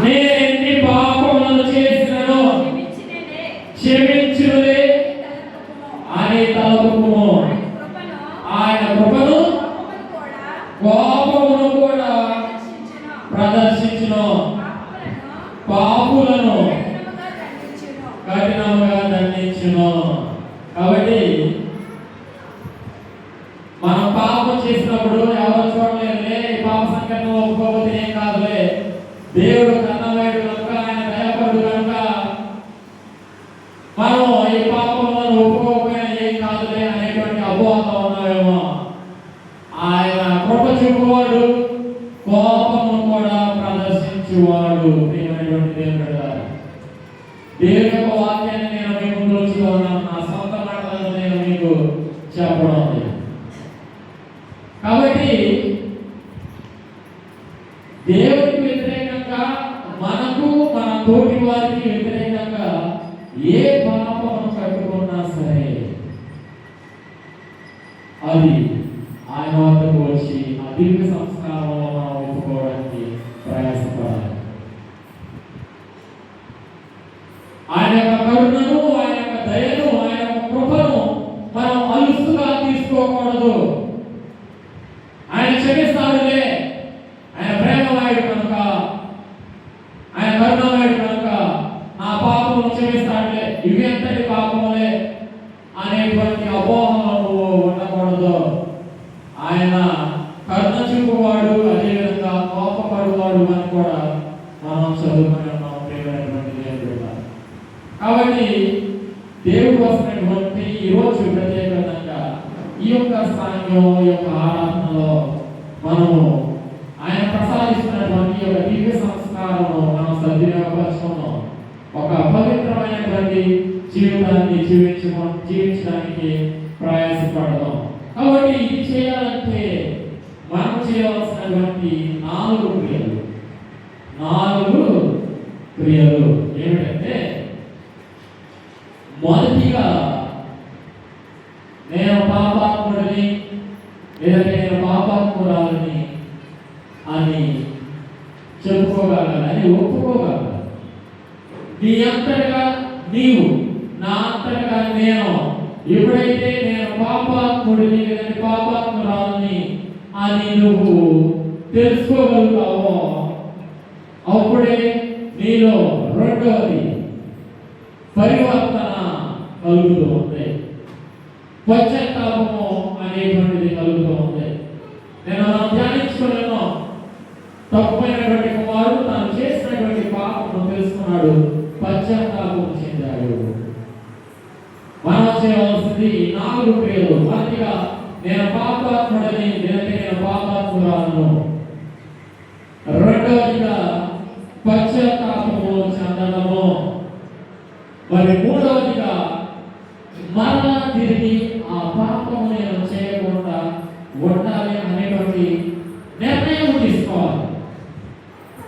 నేనెన్ని పాపములను చేసినను క్షమించునులే అని తలపుము. ఆయన కృపను కోపమును కూడా ప్రదర్శించును, పాపులను కఠినముగా దండించును. కాబట్టి మనం పాపం చేసినప్పుడు ఎవరు చూడలేదులే, ఈ పాప సంఖ్యను ఒప్పుకోకపోతే ఏం కాదులే, దేవుడు కన్నమేడు కనుక ఆయన దయపడు కనుక మనం ఈ పాపములను ఒప్పుకోకపోయినా ఏం కాదులే అనేటువంటి అపోహతో ఉన్నామేమో. ఆయన కృప చూపువాడు, కోపమును కూడా ప్రదర్శించువాడు. ప్రియమైనటువంటి దేవుడు, దేవుని యొక్క వాక్యాన్ని నేను మీ ముందు ఉంచుతూ ఉన్నాను. నా సొంత మాటలను నేను మీకు చెప్పడం. కాబట్టి దేవుడికి వ్యతిరేకంగా, మనకు మన తోటి వారికి వ్యతిరేకంగా ఏ పాపమును కట్టుకున్నా సరే అది ఆయన వద్దకు వచ్చి ఆ దివ్య సంస్కారంలో మనం ఒప్పుకోవడానికి ప్రయాసపడాలి. ఆయన యొక్క కరుణను, ఆయన యొక్క దయను, ఆయన యొక్క కృపను మనం అలుసుగా తీసుకోకూడదు. ఆయన క్షమిస్తాడులే, ఆయన ప్రేమమయుడు కనుక, ఆయన కరుణమయుడు కనుక నా పాపమును క్షమిస్తాడులే, ఇవి ఎంతటి పాపములే అనేటువంటి అపోహలు ఉండకూడదు. ఆయన కరుణ చూపువాడు, అదేవిధంగా కోపపడువాడు అని కూడా మనం చదువుకుని ఉన్నాం. ప్రియమైనటువంటి దేవుడు, కాబట్టి దేవుడు వస్తున్నటువంటి ఈరోజు ప్రత్యేకంగా ఈ యొక్క సాంగ్యం, ఈ యొక్క ఆరాధనలో మనము ఆయన ప్రసాదిస్తున్నటువంటి ఈ యొక్క దివ్య సంస్కారము మనం సద్వినియోగపరచుకున్నాం. ఒక పవిత్రమైనటువంటి జీవితాన్ని జీవించడానికి ప్రయాసపడదాం. కాబట్టి ఇది చేయాలంటే మనం చేయవలసినటువంటి 4 క్రియలు ఏమిటంటే, మొదటిగా నేను పాపాత్ముడిని లేదంటే నేను పాపాత్మురాలని అని చెప్పుకోగలగాలి, అని ఒప్పుకోగలగాలి. నీ అంతటగా నీవు, నా అంతటగా నేను ఎప్పుడైతే నేను పాపాత్ముడిని లేదంటే పాపాత్మురాలని అని నువ్వు తెలుసుకోగలుగుతావో అప్పుడే నీలో రెండవది పరివర్తన కలుగుతూ ఉంది, పశ్చాత్తాపము అనేటువంటిది కలుగుతూ ఉంది. నేను మనం ధ్యానించుకున్నాను, తప్పైనటువంటి కుమారుడు తాను చేసినటువంటి పాపను తెలుసుకున్నాడు, పశ్చాత్తాపం చెందాడు. మనం చేయవలసింది 4 క్రియలు. మొదటిగా నేను పాపాత్ముడని లేదంటే నేను పాపాత్మురాలను, రెండవదిగా పశ్చాత్తాపము చెందడము, మరి మూడవదిగా మరలా తిరిగి ఆ పాపము నేను చేయకుండా ఉండాలి అనేటువంటి నిర్ణయం తీసుకోవాలి.